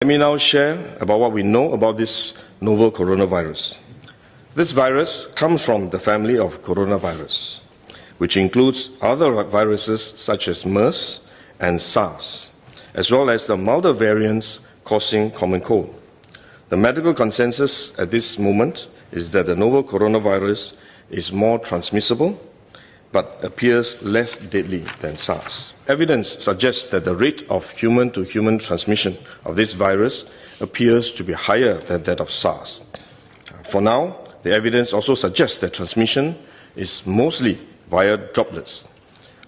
Let me now share about what we know about this novel coronavirus. This virus comes from the family of coronavirus, which includes other viruses such as MERS and SARS, as well as the milder variants causing common cold. The medical consensus at this moment is that the novel coronavirus is more transmissible but appears less deadly than SARS. Evidence suggests that the rate of human-to-human transmission of this virus appears to be higher than that of SARS. For now, the evidence also suggests that transmission is mostly via droplets.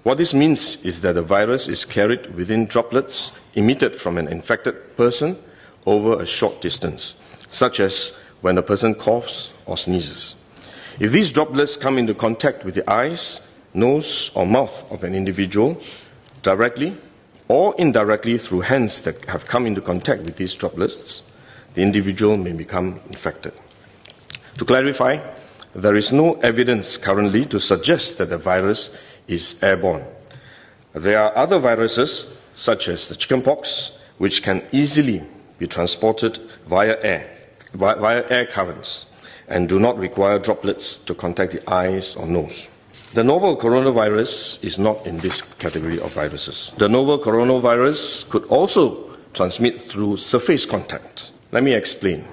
What this means is that the virus is carried within droplets emitted from an infected person over a short distance, such as when a person coughs or sneezes. If these droplets come into contact with the eyes, nose or mouth of an individual, directly or indirectly through hands that have come into contact with these droplets, the individual may become infected. To clarify, there is no evidence currently to suggest that the virus is airborne. There are other viruses, such as the chickenpox, which can easily be transported via air currents and do not require droplets to contact the eyes or nose. The novel coronavirus is not in this category of viruses. The novel coronavirus could also transmit through surface contact. Let me explain.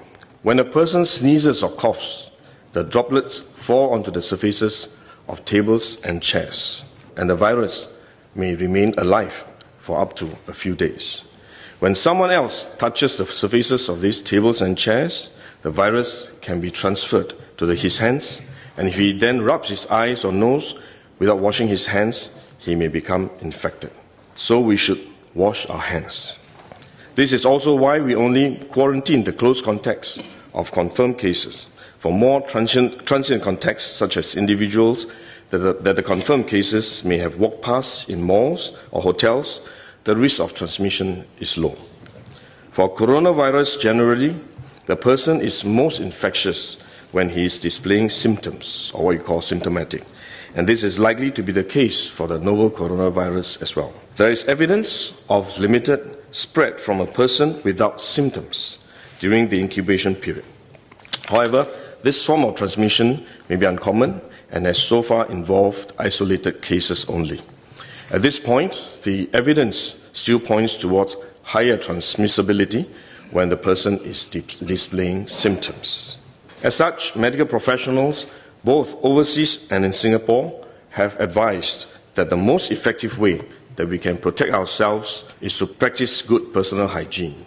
When a person sneezes or coughs, the droplets fall onto the surfaces of tables and chairs, and the virus may remain alive for up to a few days. When someone else touches the surfaces of these tables and chairs, the virus can be transferred to his hands, and if he then rubs his eyes or nose without washing his hands, he may become infected. So we should wash our hands. This is also why we only quarantine the close contacts of confirmed cases. For more transient contacts, such as individuals that the confirmed cases may have walked past in malls or hotels, the risk of transmission is low. For coronavirus generally, the person is most infectious when he is displaying symptoms, or what you call symptomatic. And this is likely to be the case for the novel coronavirus as well. There is evidence of limited spread from a person without symptoms during the incubation period. However, this form of transmission may be uncommon and has so far involved isolated cases only. At this point, the evidence still points towards higher transmissibility when the person is displaying symptoms. As such, medical professionals, both overseas and in Singapore, have advised that the most effective way that we can protect ourselves is to practice good personal hygiene.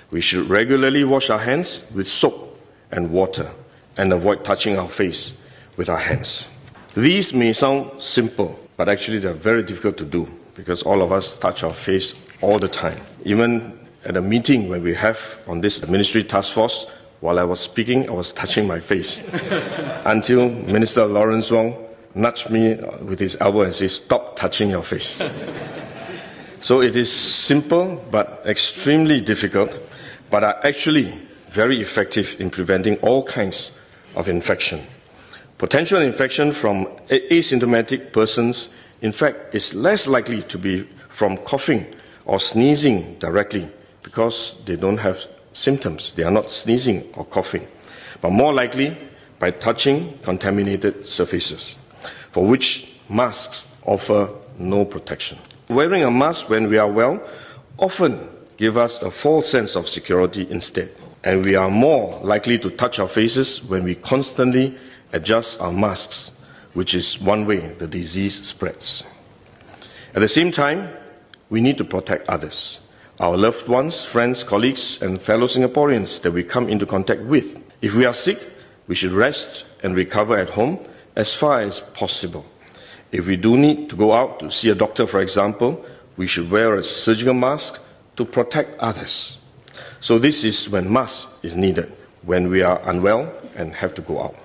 We should regularly wash our hands with soap and water and avoid touching our face with our hands. These may sound simple, but actually they are very difficult to do because all of us touch our face all the time. Even at a meeting when we have on this ministry task force, while I was speaking, I was touching my face until Minister Lawrence Wong nudged me with his elbow and said, "Stop touching your face." So it is simple but extremely difficult, but are actually very effective in preventing all kinds of infection. Potential infection from asymptomatic persons, in fact, is less likely to be from coughing or sneezing directly because they don't have symptoms. They are not sneezing or coughing, but more likely by touching contaminated surfaces, for which masks offer no protection. Wearing a mask when we are well often gives us a false sense of security instead, and we are more likely to touch our faces when we constantly adjust our masks, which is one way the disease spreads. At the same time, we need to protect others, our loved ones, friends, colleagues, and fellow Singaporeans that we come into contact with. If we are sick, we should rest and recover at home as far as possible. If we do need to go out to see a doctor, for example, we should wear a surgical mask to protect others. So this is when mask is needed, when we are unwell and have to go out.